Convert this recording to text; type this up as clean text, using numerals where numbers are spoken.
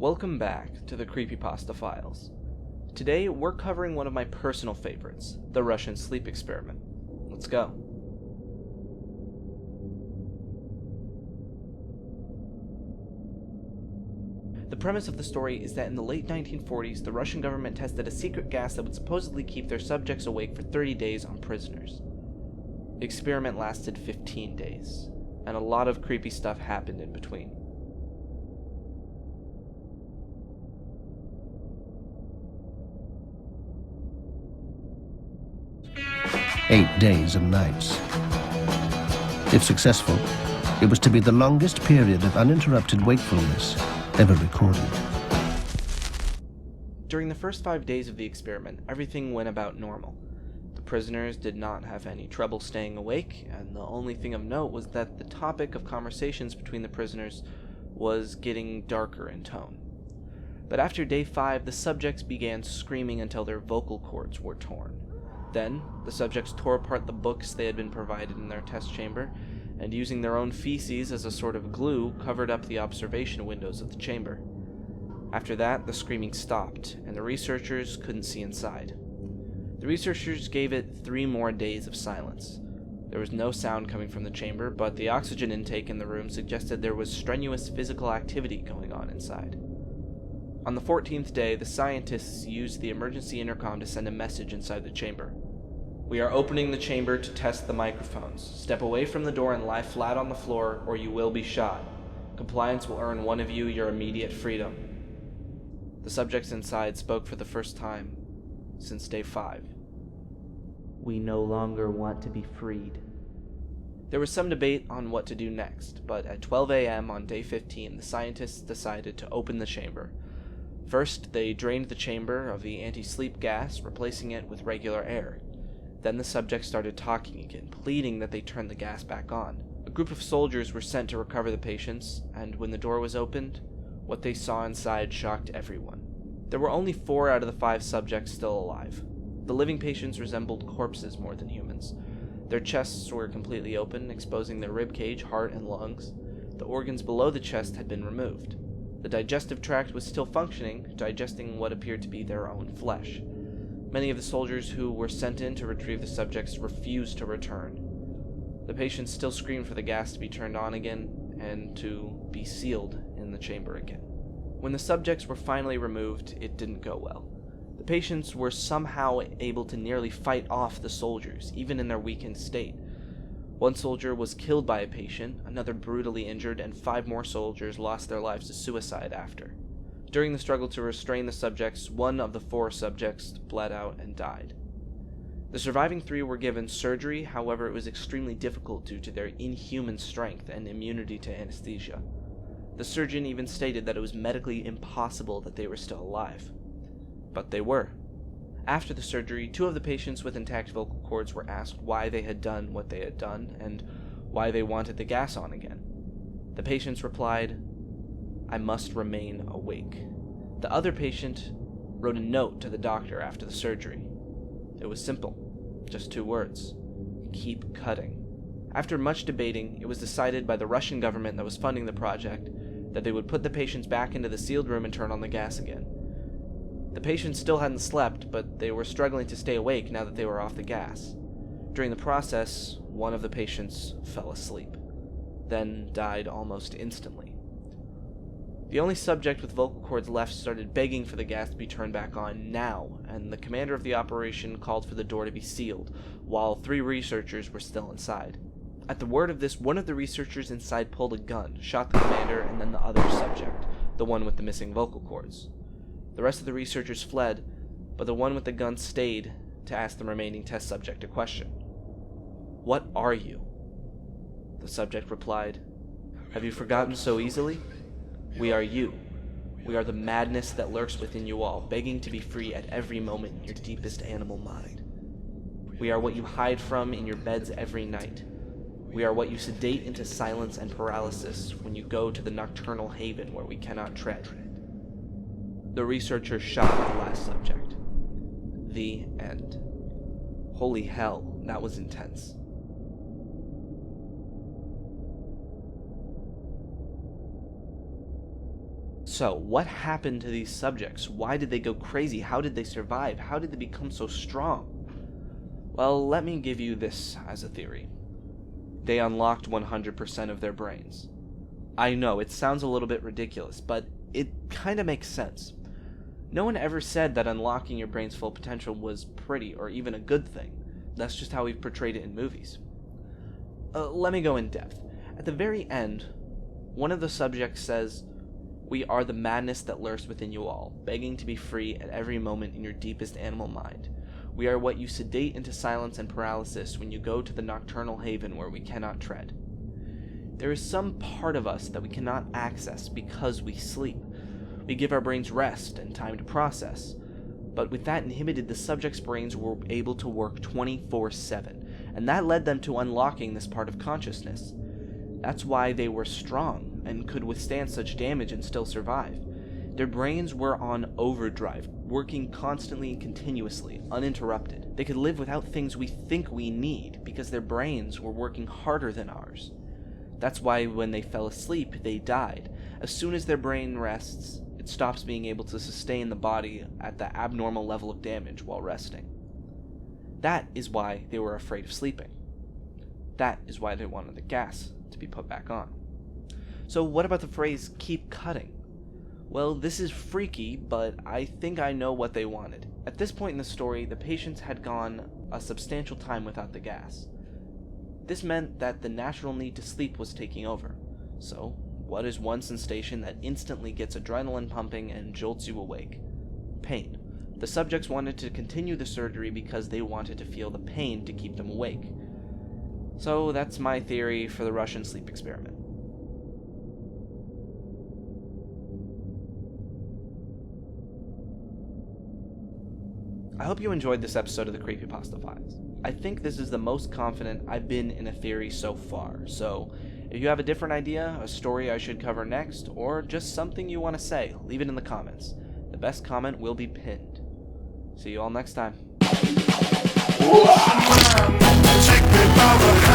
Welcome back to the Creepypasta Files. Today we're covering one of my personal favorites, the Russian sleep experiment. Let's go. The premise of the story is that in the late 1940s, the Russian government tested a secret gas that would supposedly keep their subjects awake for 30 days on prisoners. The experiment lasted 15 days, and a lot of creepy stuff happened in between. Eight days and nights. If successful, it was to be the longest period of uninterrupted wakefulness ever recorded. During the first 5 days of the experiment, everything went about normal. The prisoners did not have any trouble staying awake, and the only thing of note was that the topic of conversations between the prisoners was getting darker in tone. But after day 5, the subjects began screaming until their vocal cords were torn. Then, the subjects tore apart the books they had been provided in their test chamber, and using their own feces as a sort of glue, covered up the observation windows of the chamber. After that, the screaming stopped, and the researchers couldn't see inside. The researchers gave it 3 more days of silence. There was no sound coming from the chamber, but the oxygen intake in the room suggested there was strenuous physical activity going on inside. On the 14th day, the scientists used the emergency intercom to send a message inside the chamber. "We are opening the chamber to test the microphones. Step away from the door and lie flat on the floor, or you will be shot. Compliance will earn one of you your immediate freedom." The subjects inside spoke for the first time since day 5. "We no longer want to be freed." There was some debate on what to do next, but at 12 a.m. on day 15, the scientists decided to open the chamber. First, they drained the chamber of the anti-sleep gas, replacing it with regular air. Then the subjects started talking again, pleading that they turn the gas back on. A group of soldiers were sent to recover the patients, and when the door was opened, what they saw inside shocked everyone. There were only 4 out of the 5 subjects still alive. The living patients resembled corpses more than humans. Their chests were completely open, exposing their rib cage, heart, and lungs. The organs below the chest had been removed. The digestive tract was still functioning, digesting what appeared to be their own flesh. Many of the soldiers who were sent in to retrieve the subjects refused to return. The patients still screamed for the gas to be turned on again and to be sealed in the chamber again. When the subjects were finally removed, it didn't go well. The patients were somehow able to nearly fight off the soldiers, even in their weakened state. One soldier was killed by a patient, another brutally injured, and 5 more soldiers lost their lives to suicide after. During the struggle to restrain the subjects, 1 of the 4 subjects bled out and died. The surviving 3 were given surgery, however it was extremely difficult due to their inhuman strength and immunity to anesthesia. The surgeon even stated that it was medically impossible that they were still alive. But they were. After the surgery, 2 of the patients with intact vocal cords were asked why they had done what they had done, and why they wanted the gas on again. The patients replied, "I must remain awake." The other patient wrote a note to the doctor after the surgery. It was simple, just 2 words: keep cutting. After much debating, it was decided by the Russian government that was funding the project that they would put the patients back into the sealed room and turn on the gas again. The patients still hadn't slept, but they were struggling to stay awake now that they were off the gas. During the process, 1 of the patients fell asleep, then died almost instantly. The only subject with vocal cords left started begging for the gas to be turned back on now, and the commander of the operation called for the door to be sealed, while 3 researchers were still inside. At the word of this, one of the researchers inside pulled a gun, shot the commander, and then the other subject, the one with the missing vocal cords. The rest of the researchers fled, but the one with the gun stayed to ask the remaining test subject a question. "What are you?" The subject replied, "Have you forgotten so easily? We are you. We are the madness that lurks within you all, begging to be free at every moment in your deepest animal mind. We are what you hide from in your beds every night. We are what you sedate into silence and paralysis when you go to the nocturnal haven where we cannot tread." The researcher shot the last subject. The end. Holy hell, that was intense. So, what happened to these subjects? Why did they go crazy? How did they survive? How did they become so strong? Well, let me give you this as a theory. They unlocked 100% of their brains. I know, it sounds a little bit ridiculous, but it kinda makes sense. No one ever said that unlocking your brain's full potential was pretty or even a good thing. That's just how we've portrayed it in movies. Let me go in depth. At the very end, one of the subjects says, "We are the madness that lurks within you all, begging to be free at every moment in your deepest animal mind. We are what you sedate into silence and paralysis when you go to the nocturnal haven where we cannot tread. There is some part of us that we cannot access because we sleep. We give our brains rest and time to process. But with that inhibited, the subject's brains were able to work 24/7, and that led them to unlocking this part of consciousness. That's why they were strong and could withstand such damage and still survive. Their brains were on overdrive, working constantly and continuously, uninterrupted. They could live without things we think we need because their brains were working harder than ours. That's why when they fell asleep, they died. As soon as their brain rests, it stops being able to sustain the body at the abnormal level of damage while resting. That is why they were afraid of sleeping. That is why they wanted the gas to be put back on. So what about the phrase, keep cutting? Well, this is freaky, but I think I know what they wanted. At this point in the story, the patients had gone a substantial time without the gas. This meant that the natural need to sleep was taking over. So, what is one sensation that instantly gets adrenaline pumping and jolts you awake? Pain. The subjects wanted to continue the surgery because they wanted to feel the pain to keep them awake. So that's my theory for the Russian sleep experiment. I hope you enjoyed this episode of the Creepypasta Files. I think this is the most confident I've been in a theory so far, so if you have a different idea, a story I should cover next, or just something you want to say, leave it in the comments. The best comment will be pinned. See you all next time. Take me by the